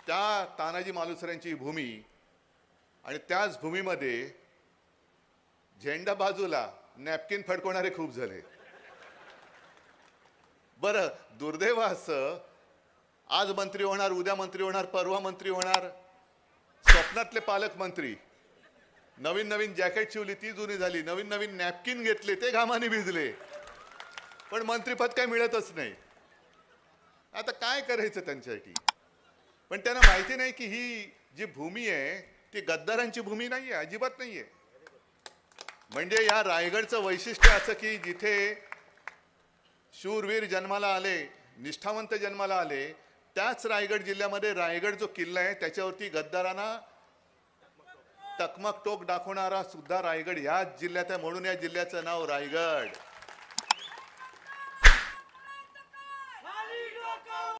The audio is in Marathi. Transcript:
त्या तानाजी मालुसऱ्यांची भूमी आणि त्याच भूमीमध्ये झेंडा बाजूला नॅपकिन फडकवणारे खूप झाले. बरं, दुर्दैव असं आज मंत्री होणार, उद्या मंत्री होणार, परवा मंत्री होणार, स्वप्नातले पालकमंत्री, नवीन नवीन जॅकेट शिवली ती जुनी झाली, नवीन नवीन नॅपकिन घेतले ते घामाने भिजले, पण मंत्रीपद काय मिळतच नाही. आता काय करायचं त्यांच्यासाठी? पण त्यांना माहिती नाही की ही जी भूमी आहे ती गद्दारांची भूमी नाहीये, अजिबात नाहीये. म्हणजे या रायगडचं वैशिष्ट्य असं की जिथे शूरवीर जन्माला आले, निष्ठावंत जन्माला आले, त्याच रायगड जिल्ह्यामध्ये रायगड जो किल्ला आहे त्याच्यावरती गद्दारांना टकमक टोक दाखवणारा सुद्धा रायगड ह्याच जिल्ह्यात आहे, म्हणून या जिल्ह्याचं नाव रायगड.